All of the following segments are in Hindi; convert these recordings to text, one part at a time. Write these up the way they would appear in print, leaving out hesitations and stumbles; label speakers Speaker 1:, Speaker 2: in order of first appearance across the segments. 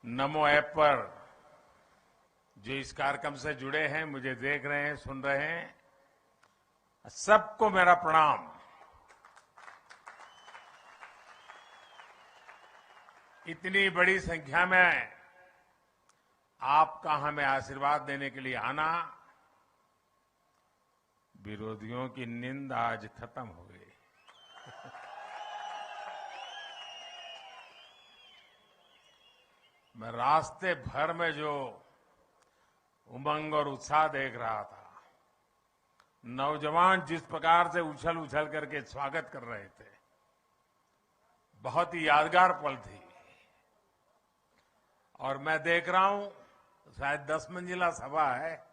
Speaker 1: नमो ऐप पर जो इस कार्यक्रम से जुड़े हैं, मुझे देख रहे हैं, सुन रहे हैं, सबको मेरा प्रणाम। इतनी बड़ी संख्या में आपका हमें आशीर्वाद देने के लिए आना, विरोधियों की नींद आज खत्म हो गई। मैं रास्ते भर में जो उमंग और उत्साह देख रहा था, नौजवान जिस प्रकार से उछल उछल करके स्वागत कर रहे थे, बहुत ही यादगार पल थी। और मैं देख रहा हूं शायद 10 मंजिला सभा है।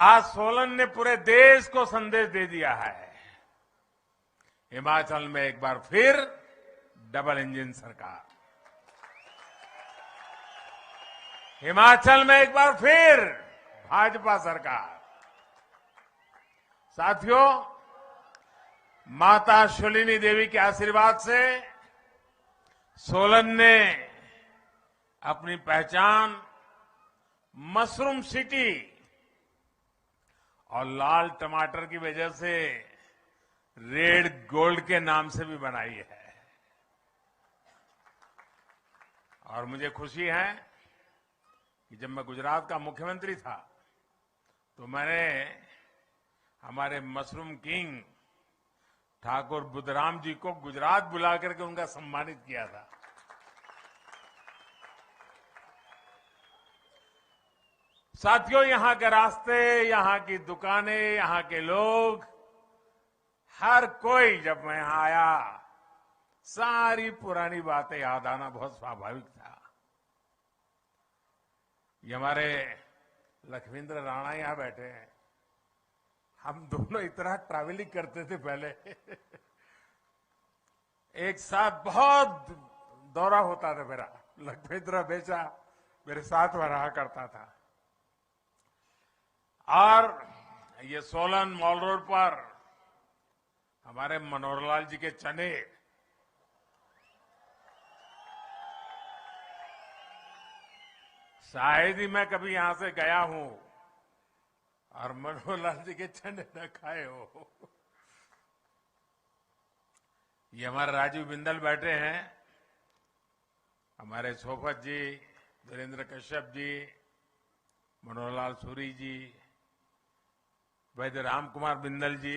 Speaker 1: आज सोलन ने पूरे देश को संदेश दे दिया है, हिमाचल में एक बार फिर डबल इंजन सरकार, हिमाचल में एक बार फिर भाजपा सरकार। साथियों, माता शूलिनी देवी के आशीर्वाद से सोलन ने अपनी पहचान मशरूम सिटी और लाल टमाटर की वजह से रेड गोल्ड के नाम से भी बनाई है। और मुझे खुशी है कि जब मैं गुजरात का मुख्यमंत्री था तो मैंने हमारे मशरूम किंग ठाकुर बुद्धराम जी को गुजरात बुला करके उनका सम्मानित किया था। साथियों, यहां के रास्ते, यहां की दुकानें, यहां के लोग, हर कोई जब मैं यहां आया, सारी पुरानी बातें याद आना बहुत स्वाभाविक था। ये हमारे लखविंद्र राणा यहां बैठे हैं, हम दोनों इतना ट्रैवलिंग करते थे पहले। एक साथ बहुत दौरा होता था मेरा। लखविंद्र हमेशा मेरे साथ में रहा करता था। और ये सोलन मॉल रोड पर हमारे मनोहरलाल जी के चने, शायद ही मैं कभी यहां से गया हूं और मनोहरलाल जी के चने न खाए हो। ये हमारे राजीव बिंदल बैठे हैं, हमारे सोफत जी, वीरेंद्र कश्यप जी, मनोहरलाल सूरी जी, वैद्य राम कुमार बिंदल जी,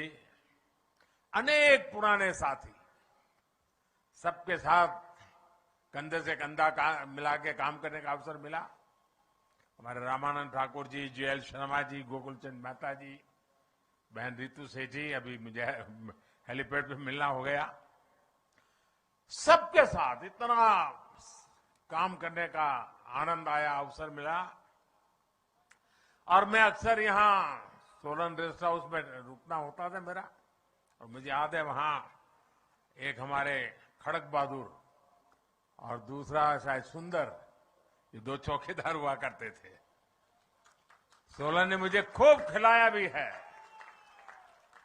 Speaker 1: अनेक पुराने साथी, सबके साथ कंधे से कंधा मिला के काम करने का अवसर मिला। हमारे रामानंद ठाकुर जी, JL शर्मा जी, गोकुलचंद मेहता जी, बहन रितु सेठी, अभी मुझे हेलीपैड पे मिलना हो गया। सबके साथ इतना काम करने का आनंद आया, अवसर मिला। और मैं अक्सर यहां सोलन रेस्ट हाउस में रुकना होता था मेरा, और मुझे याद है वहां एक हमारे खड़क बहादुर और दूसरा शायद सुंदर, ये 2 चौकीदार हुआ करते थे। सोलन ने मुझे खूब खिलाया भी है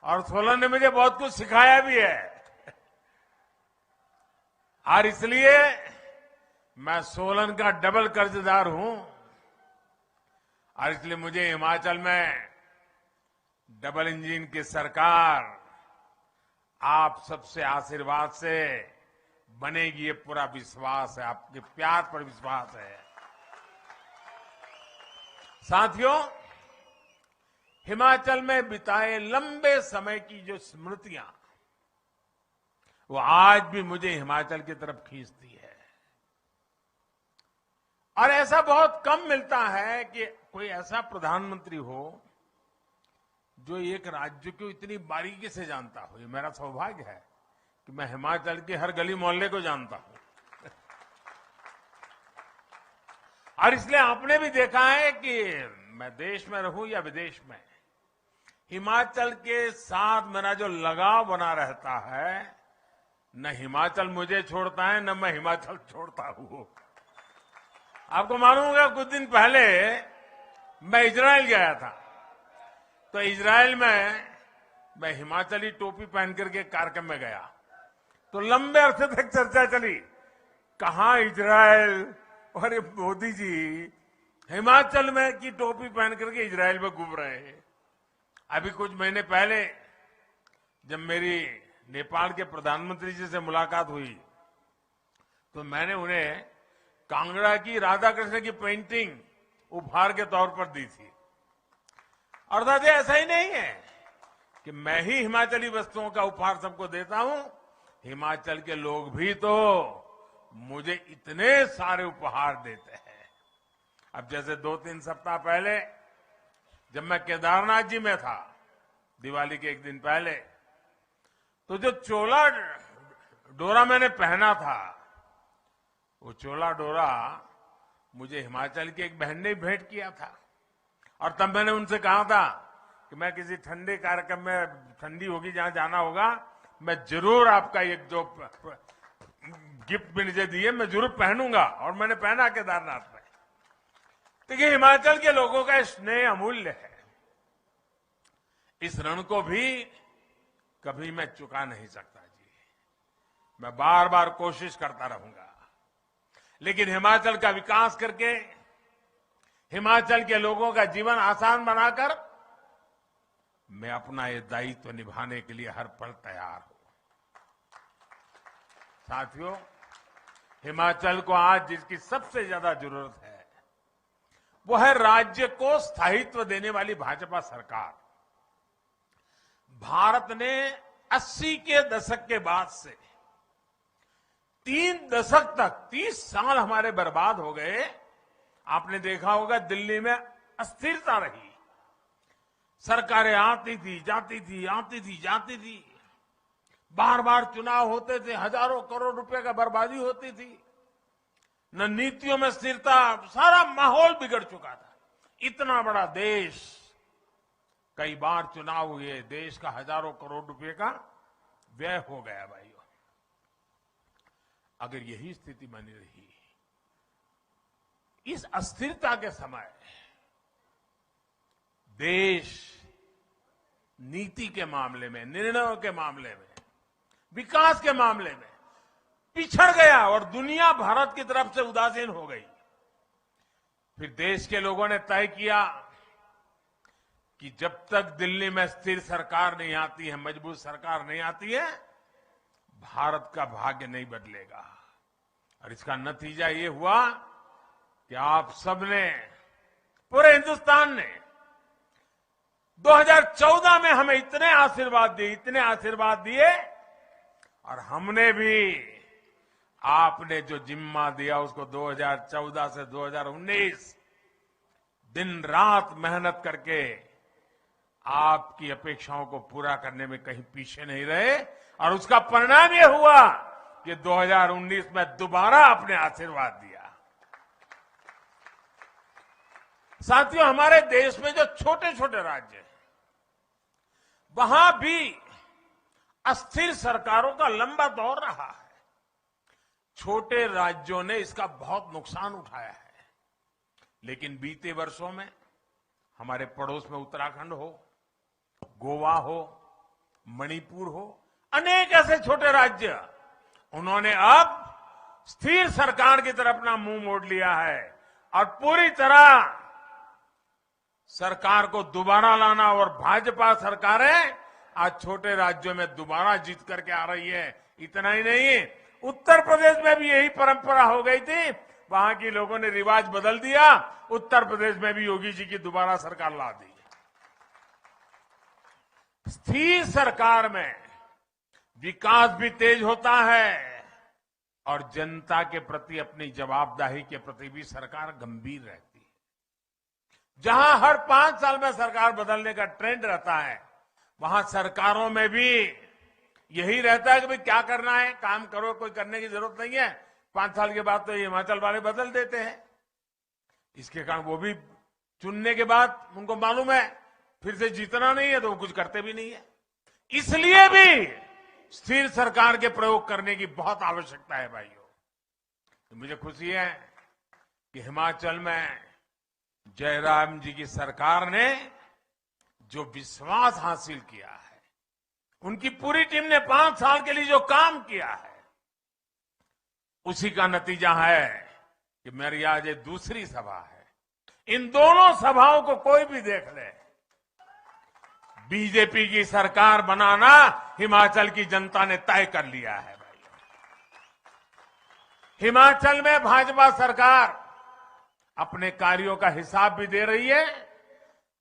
Speaker 1: और सोलन ने मुझे बहुत कुछ सिखाया भी है। और इसलिए मैं सोलन का डबल कर्जदार हूं, और इसलिए मुझे हिमाचल में डबल इंजन की सरकार आप सबसे आशीर्वाद से बनेगी, ये पूरा विश्वास है, आपके प्यार पर विश्वास है। साथियों, हिमाचल में बिताए लंबे समय की जो स्मृतियां, वो आज भी मुझे हिमाचल की तरफ खींचती है। और ऐसा बहुत कम मिलता है कि कोई ऐसा प्रधानमंत्री हो जो एक राज्य को इतनी बारीकी से जानता हो। ये मेरा सौभाग्य है कि मैं हिमाचल के हर गली मोहल्ले को जानता हूं। और इसलिए आपने भी देखा है कि मैं देश में रहूं या विदेश में, हिमाचल के साथ मेरा जो लगाव बना रहता है, न हिमाचल मुझे छोड़ता है, न मैं हिमाचल छोड़ता हूं। आपको मालूम होगा, कुछ दिन पहले मैं इजराइल गया था। तो इजराइल में मैं हिमाचली टोपी पहन करके कार्यक्रम में गया तो लंबे अरसे तक चर्चा चली, कहां इजरायल, और ये मोदी जी हिमाचल में की टोपी पहन करके इजरायल में घूम रहे हैं। अभी कुछ महीने पहले जब मेरी नेपाल के प्रधानमंत्री जी से मुलाकात हुई तो मैंने उन्हें कांगड़ा की राधा कृष्ण की पेंटिंग उपहार के तौर पर दी थी। और दादा ऐसा ही नहीं है कि मैं ही हिमाचली वस्तुओं का उपहार सबको देता हूं, हिमाचल के लोग भी तो मुझे इतने सारे उपहार देते हैं। अब जैसे 2-3 सप्ताह पहले जब मैं केदारनाथ जी में था, दिवाली के एक दिन पहले, तो जो चोला डोरा मैंने पहना था, वो चोला डोरा मुझे हिमाचल की एक बहन ने भेंट किया था। और तब मैंने उनसे कहा था कि मैं किसी ठंडे कार्यक्रम में, ठंडी होगी जहां जाना होगा, मैं जरूर आपका एक जो गिफ्ट मुझे दिए मैं जरूर पहनूंगा। और मैंने पहना केदारनाथ में। देखिए हिमाचल के लोगों का स्नेह अमूल्य है। इस ऋण को भी कभी मैं चुका नहीं सकता जी। मैं बार बार कोशिश करता रहूंगा, लेकिन हिमाचल का विकास करके, हिमाचल के लोगों का जीवन आसान बनाकर मैं अपना ये दायित्व निभाने के लिए हर पल तैयार हूं। साथियों, हिमाचल को आज जिसकी सबसे ज्यादा जरूरत है वो है राज्य को स्थायित्व देने वाली भाजपा सरकार। भारत ने 80 के दशक के बाद से 3 दशक तक 30 साल हमारे बर्बाद हो गए। आपने देखा होगा दिल्ली में अस्थिरता रही, सरकारें आती थी जाती थी, आती थी जाती थी, बार बार चुनाव होते थे, हजारों करोड़ रुपए का बर्बादी होती थी, न नीतियों में स्थिरता, सारा माहौल बिगड़ चुका था। इतना बड़ा देश, कई बार चुनाव हुए, देश का हजारों करोड़ रुपए का व्यय हो गया भाइयों। अगर यही स्थिति बनी रही, इस अस्थिरता के समय देश नीति के मामले में, निर्णयों के मामले में, विकास के मामले में पिछड़ गया और दुनिया भारत की तरफ से उदासीन हो गई। फिर देश के लोगों ने तय किया कि जब तक दिल्ली में स्थिर सरकार नहीं आती है, मजबूत सरकार नहीं आती है, भारत का भाग्य नहीं बदलेगा। और इसका नतीजा ये हुआ कि आप सबने, पूरे हिंदुस्तान ने 2014 में हमें इतने आशीर्वाद दिए, और हमने भी आपने जो जिम्मा दिया उसको 2014 से 2019 दिन रात मेहनत करके आपकी अपेक्षाओं को पूरा करने में कहीं पीछे नहीं रहे। और उसका परिणाम यह हुआ कि 2019 में दोबारा आपने आशीर्वाद दिया। साथियों, हमारे देश में जो छोटे छोटे राज्य हैं, वहां भी अस्थिर सरकारों का लंबा दौर रहा है। छोटे राज्यों ने इसका बहुत नुकसान उठाया है। लेकिन बीते वर्षों में हमारे पड़ोस में उत्तराखंड हो, गोवा हो, मणिपुर हो, अनेक ऐसे छोटे राज्य, उन्होंने अब स्थिर सरकार की तरफ अपना मुंह मोड़ लिया है और पूरी तरह सरकार को दोबारा लाना। और भाजपा सरकारें आज छोटे राज्यों में दोबारा जीत करके आ रही है। इतना ही नहीं, उत्तर प्रदेश में भी यही परंपरा हो गई थी, वहां के लोगों ने रिवाज बदल दिया, उत्तर प्रदेश में भी योगी जी की दोबारा सरकार ला दी। स्थिर सरकार में विकास भी तेज होता है और जनता के प्रति, अपनी जवाबदेही के प्रति भी सरकार गंभीर रहती है। जहां हर 5 साल में सरकार बदलने का ट्रेंड रहता है, वहां सरकारों में भी यही रहता है कि भाई क्या करना है, काम करो, कोई करने की जरूरत नहीं है। 5 साल के बाद तो ये हिमाचल वाले बदल देते हैं। इसके कारण वो भी चुनने के बाद उनको मालूम है फिर से जीतना नहीं है, तो वो कुछ करते भी नहीं है। इसलिए भी स्थिर सरकार के प्रयोग करने की बहुत आवश्यकता है भाइयों। तो मुझे खुशी है कि हिमाचल में जयराम जी की सरकार ने जो विश्वास हासिल किया है, उनकी पूरी टीम ने 5 साल के लिए जो काम किया है, उसी का नतीजा है कि मेरी आज ये दूसरी सभा है। इन दोनों सभाओं को कोई भी देख ले, बीजेपी की सरकार बनाना हिमाचल की जनता ने तय कर लिया है भाई। हिमाचल में भाजपा सरकार अपने कार्यों का हिसाब भी दे रही है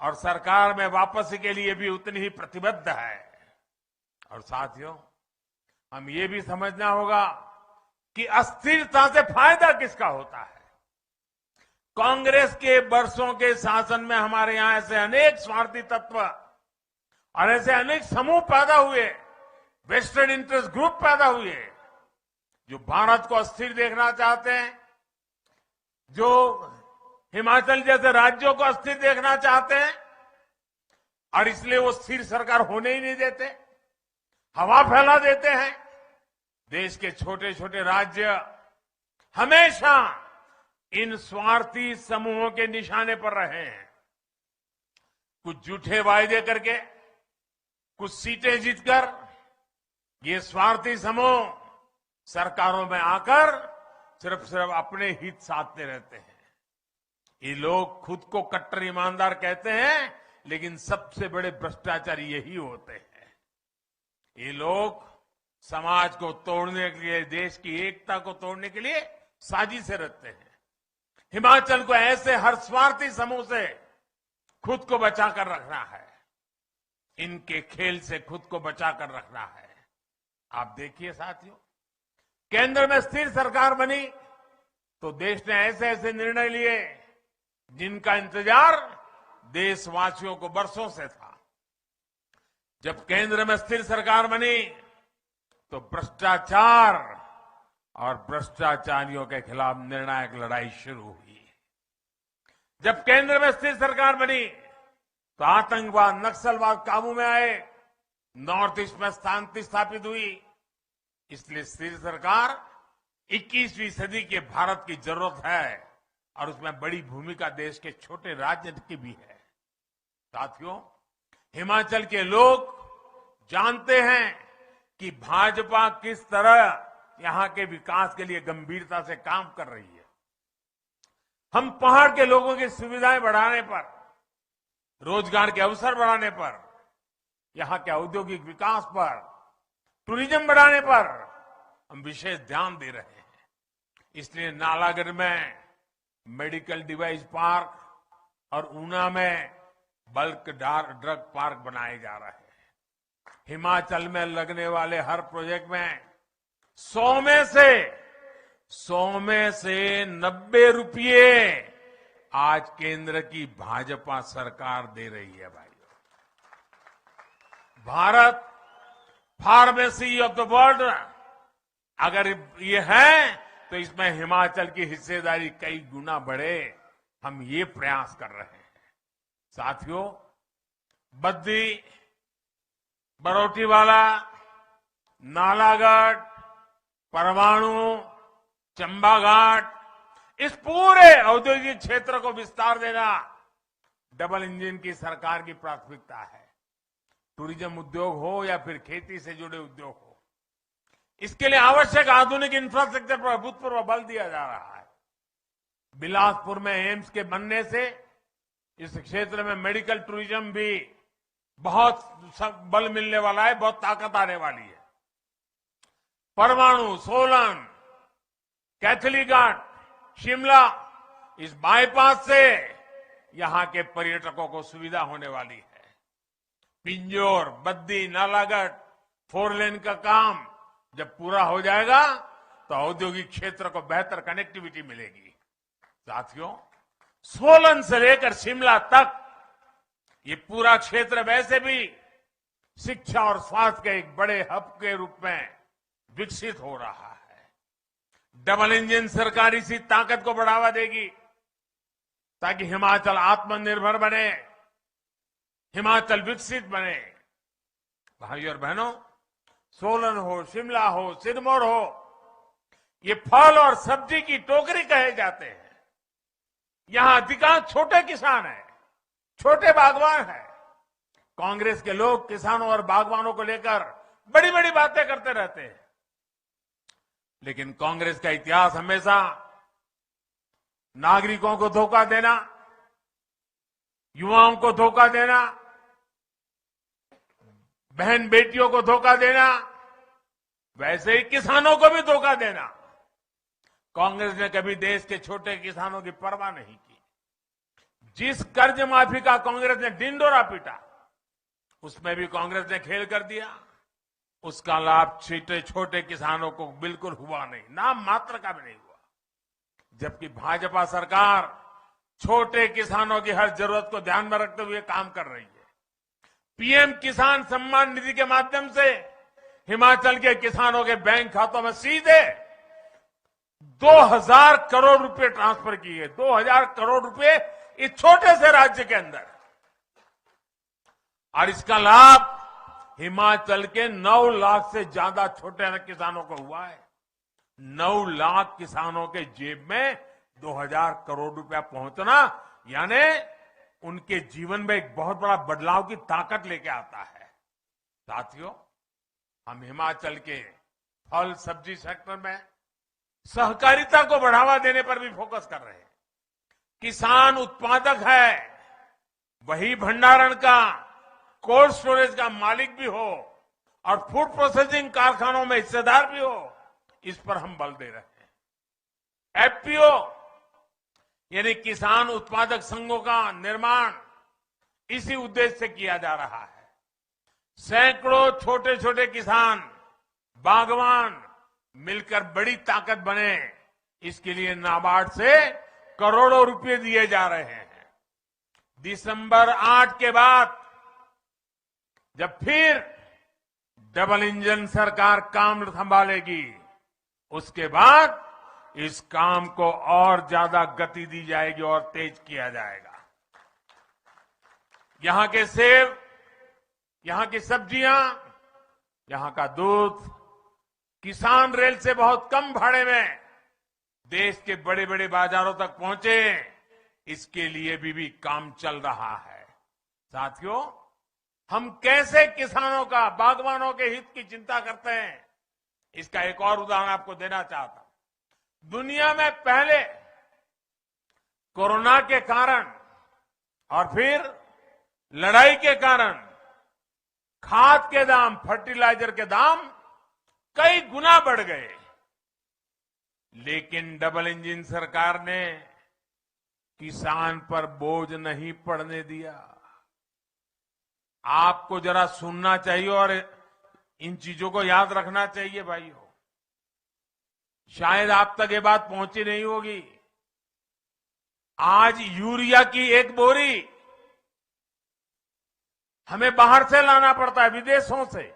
Speaker 1: और सरकार में वापसी के लिए भी उतनी ही प्रतिबद्ध है। और साथियों, हम ये भी समझना होगा कि अस्थिरता से फायदा किसका होता है। कांग्रेस के वर्षों के शासन में हमारे यहां ऐसे अनेक स्वार्थी तत्व और ऐसे अनेक समूह पैदा हुए, वेस्टेड इंटरेस्ट ग्रुप पैदा हुए, जो भारत को अस्थिर देखना चाहते हैं, जो हिमाचल जैसे राज्यों को अस्थिर देखना चाहते हैं, और इसलिए वो स्थिर सरकार होने ही नहीं देते, हवा फैला देते हैं। देश के छोटे छोटे राज्य हमेशा इन स्वार्थी समूहों के निशाने पर रहे हैं। कुछ झूठे वायदे करके, कुछ सीटें जीतकर ये स्वार्थी समूह सरकारों में आकर सिर्फ अपने हित साधते रहते हैं। ये लोग खुद को कट्टर ईमानदार कहते हैं, लेकिन सबसे बड़े भ्रष्टाचारी यही होते हैं। ये लोग समाज को तोड़ने के लिए, देश की एकता को तोड़ने के लिए साजिशें रचते हैं। हिमाचल को ऐसे हर स्वार्थी समूह से खुद को बचाकर रखना है, इनके खेल से खुद को बचाकर रखना है। आप देखिए साथियों, केंद्र में स्थिर सरकार बनी तो देश ने ऐसे ऐसे निर्णय लिए जिनका इंतजार देशवासियों को वर्षों से था। जब केंद्र में स्थिर सरकार बनी तो भ्रष्टाचार और भ्रष्टाचारियों के खिलाफ निर्णायक लड़ाई शुरू हुई। जब केंद्र में स्थिर सरकार बनी तो आतंकवाद, नक्सलवाद काबू में आए, नॉर्थ ईस्ट में शांति स्थापित हुई। इसलिए स्थिर सरकार 21वीं सदी के भारत की जरूरत है और उसमें बड़ी भूमिका देश के छोटे राज्य की भी है। साथियों, हिमाचल के लोग जानते हैं कि भाजपा किस तरह यहां के विकास के लिए गंभीरता से काम कर रही है। हम पहाड़ के लोगों की सुविधाएं बढ़ाने पर, रोजगार के अवसर बढ़ाने पर, यहां के औद्योगिक विकास पर, टूरिज्म बढ़ाने पर हम विशेष ध्यान दे रहे हैं। इसलिए नालागढ़ में मेडिकल डिवाइस पार्क और ऊना में बल्क ड्रग पार्क बनाए जा रहे हैं। हिमाचल में लगने वाले हर प्रोजेक्ट में 100 में से 90 रुपये आज केंद्र की भाजपा सरकार दे रही है भाइयों। Bharat pharmacy of the world अगर ये है तो इसमें हिमाचल की हिस्सेदारी कई गुना बढ़े, हम ये प्रयास कर रहे हैं। साथियों, बद्दी, बरोटीवाला, नालागढ़, परमाणु, चंबाघाट, इस पूरे औद्योगिक क्षेत्र को विस्तार देना डबल इंजन की सरकार की प्राथमिकता है। टूरिज्म उद्योग हो या फिर खेती से जुड़े उद्योग हो, इसके लिए आवश्यक आधुनिक इंफ्रास्ट्रक्चर पर अभूतपूर्व बल दिया जा रहा है। बिलासपुर में एम्स के बनने से इस क्षेत्र में मेडिकल टूरिज्म भी बहुत बल मिलने वाला है, बहुत ताकत आने वाली है। परमाणु, सोलन, कैथलीघाट, शिमला, इस बाईपास से यहां के पर्यटकों को सुविधा होने वाली है। पिंजौर, बद्दी, नालागढ़ 4 लेन का काम जब पूरा हो जाएगा तो औद्योगिक क्षेत्र को बेहतर कनेक्टिविटी मिलेगी। साथियों, सोलन से लेकर शिमला तक ये पूरा क्षेत्र वैसे भी शिक्षा और स्वास्थ्य के एक बड़े हब के रूप में विकसित हो रहा है। डबल इंजन सरकार इसी ताकत को बढ़ावा देगी ताकि हिमाचल आत्मनिर्भर बने, हिमाचल विकसित बने। भाइयों और बहनों, सोलन हो, शिमला हो, सिरमौर हो, ये फल और सब्जी की टोकरी कहे जाते हैं। यहां अधिकांश छोटे किसान हैं, छोटे बागवान हैं। कांग्रेस के लोग किसानों और बागवानों को लेकर बड़ी बड़ी बातें करते रहते हैं, लेकिन कांग्रेस का इतिहास हमेशा नागरिकों को धोखा देना, युवाओं को धोखा देना, बहन बेटियों को धोखा देना, वैसे ही किसानों को भी धोखा देना। कांग्रेस ने कभी देश के छोटे किसानों की परवाह नहीं की। जिस कर्ज माफी का कांग्रेस ने ढिंढोरा पीटा, उसमें भी कांग्रेस ने खेल कर दिया। उसका लाभ छोटे छोटे किसानों को बिल्कुल हुआ नहीं, नाम मात्र का भी नहीं हुआ। जबकि भाजपा सरकार छोटे किसानों की हर जरूरत को ध्यान में रखते हुए काम कर रही है। पीएम किसान सम्मान निधि के माध्यम से हिमाचल के किसानों के बैंक खातों में सीधे 2000 करोड़ रुपए ट्रांसफर किए। 2000 करोड़ रुपए इस छोटे से राज्य के अंदर, और इसका लाभ हिमाचल के 9 लाख से ज्यादा छोटे किसानों को हुआ है। 9 लाख किसानों के जेब में 2000 करोड़ रुपया पहुंचना यानी उनके जीवन में एक बहुत बड़ा बदलाव की ताकत लेके आता है। साथियों, हम हिमाचल के फल सब्जी सेक्टर में सहकारिता को बढ़ावा देने पर भी फोकस कर रहे हैं। किसान उत्पादक है, वही भंडारण का, कोल्ड स्टोरेज का मालिक भी हो और फूड प्रोसेसिंग कारखानों में हिस्सेदार भी हो, इस पर हम बल दे रहे हैं। एफपीओ यानी किसान उत्पादक संघों का निर्माण इसी उद्देश्य से किया जा रहा है। सैकड़ों छोटे छोटे किसान, बागवान मिलकर बड़ी ताकत बने, इसके लिए नाबार्ड से करोड़ों रुपए दिए जा रहे हैं। दिसंबर 8 के बाद जब फिर डबल इंजन सरकार काम संभालेगी, उसके बाद इस काम को और ज्यादा गति दी जाएगी और तेज किया जाएगा। यहां के सेब, यहां की सब्जियां, यहां का दूध किसान रेल से बहुत कम भाड़े में देश के बड़े बड़े बाजारों तक पहुंचे, इसके लिए भी काम चल रहा है। साथियों, हम कैसे किसानों का, बागवानों के हित की चिंता करते हैं, इसका एक और उदाहरण आपको देना चाहता हूं। दुनिया में पहले कोरोना के कारण और फिर लड़ाई के कारण खाद के दाम, फर्टिलाइजर के दाम कई गुना बढ़ गए, लेकिन डबल इंजन सरकार ने किसान पर बोझ नहीं पड़ने दिया। आपको जरा सुनना चाहिए और इन चीजों को याद रखना चाहिए भाइयों। शायद आप तक ये बात पहुंची नहीं होगी। आज यूरिया की एक बोरी हमें बाहर से लाना पड़ता है, विदेशों से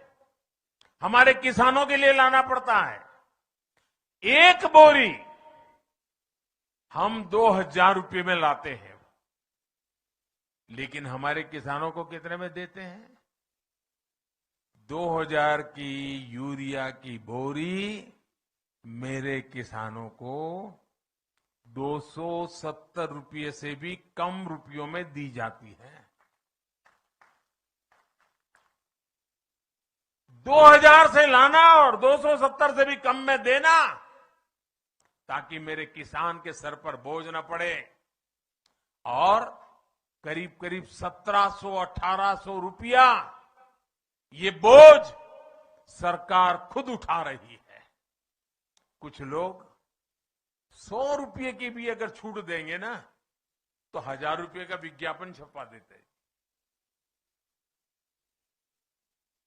Speaker 1: हमारे किसानों के लिए लाना पड़ता है। एक बोरी हम 2000 रुपये में लाते हैं, लेकिन हमारे किसानों को कितने में देते हैं? 2000 की यूरिया की बोरी मेरे किसानों को 270 रुपये से भी कम रुपयों में दी जाती है। 2000 से लाना और 270 से भी कम में देना, ताकि मेरे किसान के सर पर बोझ न पड़े। और करीब करीब 1700-1800 रुपया ये बोझ सरकार खुद उठा रही है। कुछ लोग 100 रुपये की भी अगर छूट देंगे ना, तो 1000 रुपये का विज्ञापन छपवा देते हैं।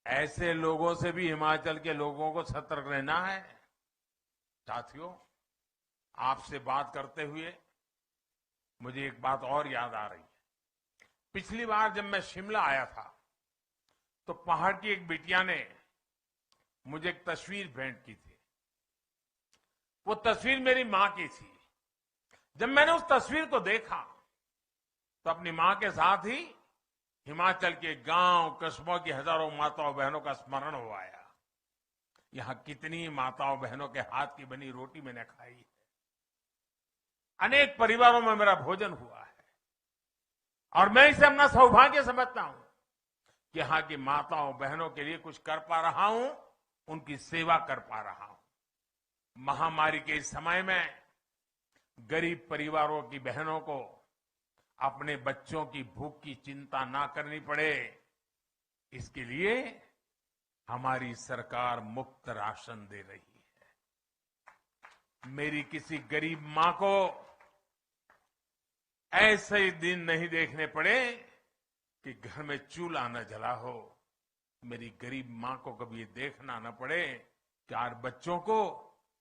Speaker 1: ऐसे लोगों से भी हिमाचल के लोगों को सतर्क रहना है। साथियों, आपसे बात करते हुए मुझे एक बात और याद आ रही है। पिछली बार जब मैं शिमला आया था, तो पहाड़ की एक बिटिया ने मुझे एक तस्वीर भेंट की थी। वो तस्वीर मेरी मां की थी। जब मैंने उस तस्वीर को देखा, तो अपनी मां के साथ ही हिमाचल के गांव, कस्बों की हजारों माताओं बहनों का स्मरण हो आया। यहां कितनी माताओं बहनों के हाथ की बनी रोटी मैंने खाई है। अनेक परिवारों में मेरा भोजन हुआ है, और मैं इसे अपना सौभाग्य समझता हूं कि यहाँ की माताओं बहनों के लिए कुछ कर पा रहा हूं, उनकी सेवा कर पा रहा हूं। महामारी के इस समय में गरीब परिवारों की बहनों को अपने बच्चों की भूख की चिंता ना करनी पड़े, इसके लिए हमारी सरकार मुफ्त राशन दे रही है। मेरी किसी गरीब मां को ऐसे दिन नहीं देखने पड़े कि घर में चूल्हा न जला हो। मेरी गरीब मां को कभी ये देखना न पड़े कि आज बच्चों को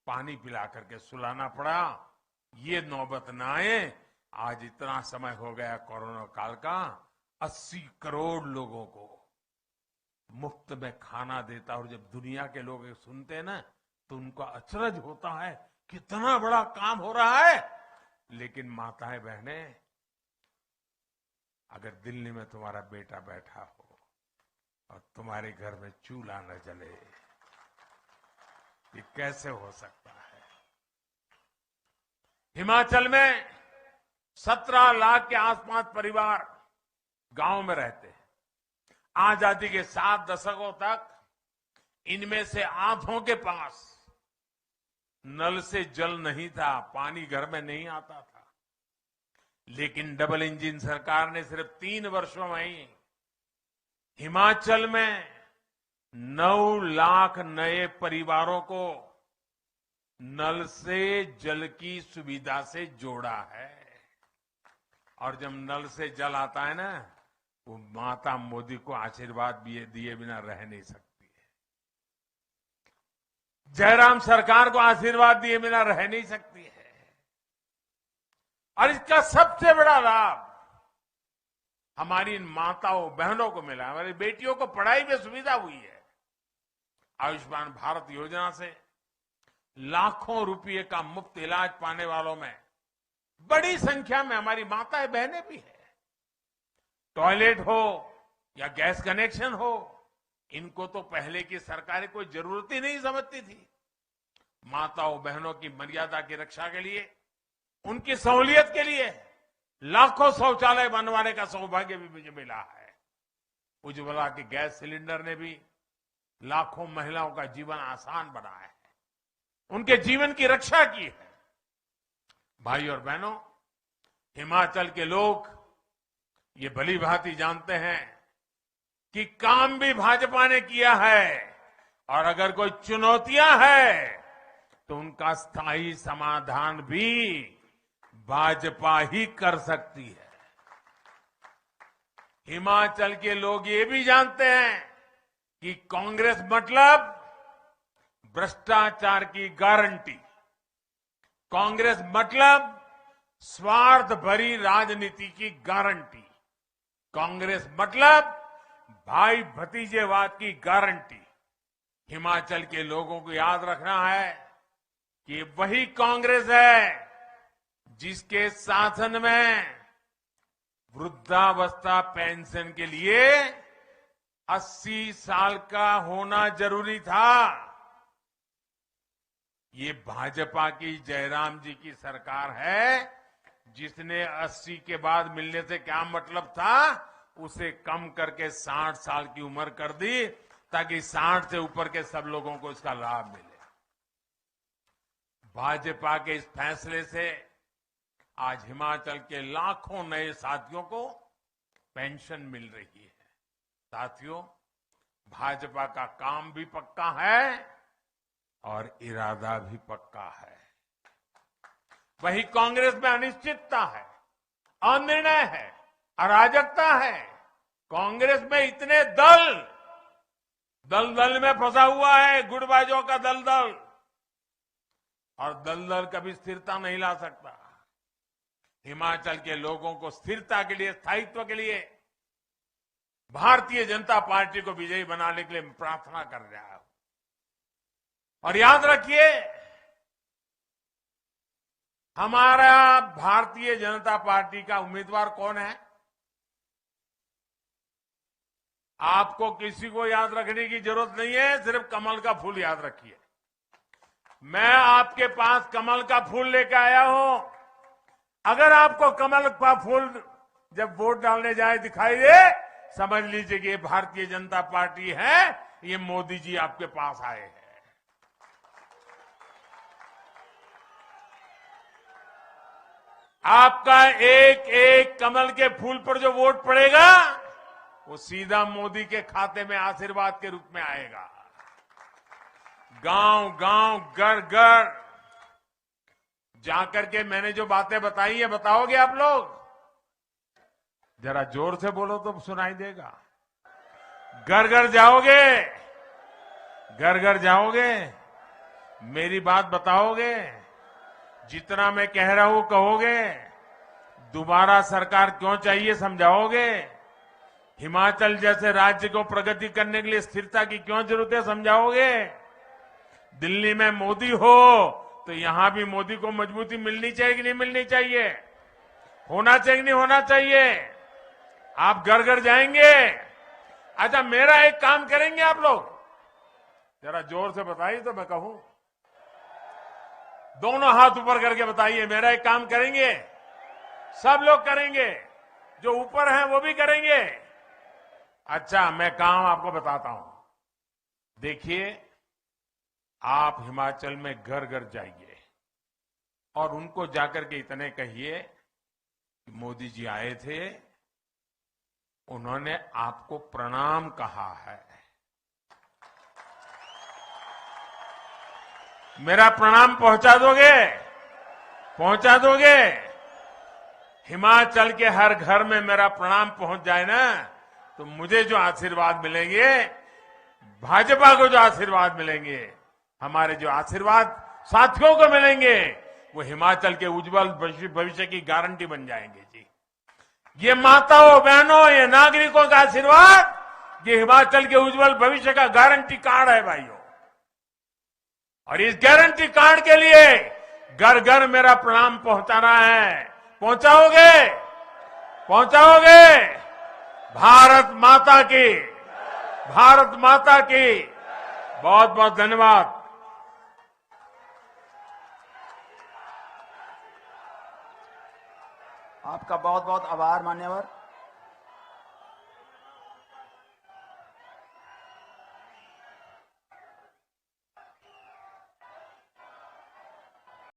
Speaker 1: पानी पिला करके सुलाना पड़ा। ये नौबत न आए। आज इतना समय हो गया कोरोना काल का, 80 करोड़ लोगों को मुफ्त में खाना देता। और जब दुनिया के लोग सुनते हैं ना, तो उनका अचरज होता है, कितना बड़ा काम हो रहा है। लेकिन माताएं बहनें, अगर दिल्ली में तुम्हारा बेटा बैठा हो और तुम्हारे घर में चूल्हा न जले, ये कैसे हो सकता है। हिमाचल में 17 लाख के आसपास परिवार गांव में रहते हैं। आजादी के 7 दशकों तक इनमें से आधों के पास नल से जल नहीं था, पानी घर में नहीं आता था। लेकिन डबल इंजन सरकार ने सिर्फ 3 वर्षों में ही हिमाचल में 9 लाख नए परिवारों को नल से जल की सुविधा से जोड़ा है। और जब नल से जल आता है ना, वो माता मोदी को आशीर्वाद दिए बिना रह नहीं सकती है। जयराम सरकार को आशीर्वाद दिए बिना रह नहीं सकती है। और इसका सबसे बड़ा लाभ हमारी इन माताओं बहनों को मिला। हमारी बेटियों को पढ़ाई में सुविधा हुई है। आयुष्मान भारत योजना से लाखों रुपए का मुफ्त इलाज पाने वालों में बड़ी संख्या में हमारी माताएं बहनें भी है। टॉयलेट हो या गैस कनेक्शन हो, इनको तो पहले की सरकारें कोई जरूरत ही नहीं समझती थी। माताओं बहनों की मर्यादा की रक्षा के लिए, उनकी सहूलियत के लिए लाखों शौचालय बनवाने का सौभाग्य भी मुझे मिला है। उज्ज्वला के गैस सिलेंडर ने भी लाखों महिलाओं का जीवन आसान बनाया है, उनके जीवन की रक्षा की है। भाई और बहनों, हिमाचल के लोग ये भली भांति जानते हैं कि काम भी भाजपा ने किया है, और अगर कोई चुनौतियां है तो उनका स्थायी समाधान भी भाजपा ही कर सकती है। हिमाचल के लोग ये भी जानते हैं कि कांग्रेस मतलब भ्रष्टाचार की गारंटी, कांग्रेस मतलब स्वार्थ भरी राजनीति की गारंटी, कांग्रेस मतलब भाई भतीजेवाद की गारंटी। हिमाचल के लोगों को याद रखना है कि वही कांग्रेस है जिसके शासन में वृद्धावस्था पेंशन के लिए 80 साल का होना जरूरी था। ये भाजपा की जयराम जी की सरकार है, जिसने 80 के बाद मिलने से क्या मतलब था, उसे कम करके 60 साल की उम्र कर दी, ताकि 60 से ऊपर के सब लोगों को इसका लाभ मिले। भाजपा के इस फैसले से आज हिमाचल के लाखों नए साथियों को पेंशन मिल रही है। साथियों, भाजपा का काम भी पक्का है और इरादा भी पक्का है। वही कांग्रेस में अनिश्चितता है, अनिर्णय है, अराजकता है। कांग्रेस में इतने दल में फंसा हुआ है, गुटबाजों का दलदल, और दलदल कभी स्थिरता नहीं ला सकता। हिमाचल के लोगों को स्थिरता के लिए, स्थायित्व के लिए भारतीय जनता पार्टी को विजयी बनाने के लिए प्रार्थना कर रहा हूं। और याद रखिए, हमारा भारतीय जनता पार्टी का उम्मीदवार कौन है? आपको किसी को याद रखने की जरूरत नहीं है, सिर्फ कमल का फूल याद रखिए। मैं आपके पास कमल का फूल लेकर आया हूं। अगर आपको कमल का फूल जब वोट डालने जाए दिखाई दे, समझ लीजिए कि ये भारतीय जनता पार्टी है, ये मोदी जी आपके पास आए हैं। आपका एक एक कमल के फूल पर जो वोट पड़ेगा वो सीधा मोदी के खाते में आशीर्वाद के रूप में आएगा। गांव गांव घर घर जाकर के मैंने जो बातें बताई है, बताओगे आप लोग? जरा जोर से बोलो तो सुनाई देगा। घर घर जाओगे? घर घर जाओगे? मेरी बात बताओगे? जितना मैं कह रहा हूं कहोगे? दोबारा सरकार क्यों चाहिए समझाओगे? हिमाचल जैसे राज्य को प्रगति करने के लिए स्थिरता की क्यों जरूरत है समझाओगे? दिल्ली में मोदी हो तो यहां भी मोदी को मजबूती मिलनी चाहिए कि नहीं मिलनी चाहिए? होना चाहिए कि नहीं होना चाहिए? आप घर घर जाएंगे? अच्छा, मेरा एक काम करेंगे आप लोग? जरा जोर से बताइए तो मैं कहूं। दोनों हाथ ऊपर करके बताइए, मेरा एक काम करेंगे? सब लोग करेंगे, जो ऊपर हैं वो भी करेंगे। अच्छा, मैं काम आपको बताता हूं। देखिए, आप हिमाचल में घर घर जाइए और उनको जाकर के इतने कहिए कि मोदी जी आए थे, उन्होंने आपको प्रणाम कहा है। मेरा प्रणाम पहुंचा दोगे? पहुंचा दोगे? हिमाचल के हर घर में मेरा प्रणाम पहुंच जाए ना, तो मुझे जो आशीर्वाद मिलेंगे, भाजपा को जो आशीर्वाद मिलेंगे, हमारे जो आशीर्वाद साथियों को मिलेंगे, वो हिमाचल के उज्जवल भविष्य की गारंटी बन जाएंगे जी। ये माताओं बहनों, ये नागरिकों का आशीर्वाद, ये हिमाचल के उज्जवल भविष्य का गारंटी कार्ड है भाइयों। और इस गारंटी कार्ड के लिए घर घर मेरा प्रणाम पहुंचाना है। पहुंचाओगे? पहुंचाओगे? भारत माता की, भारत माता की बहुत बहुत धन्यवाद।
Speaker 2: आपका बहुत बहुत आभार मान्यवर।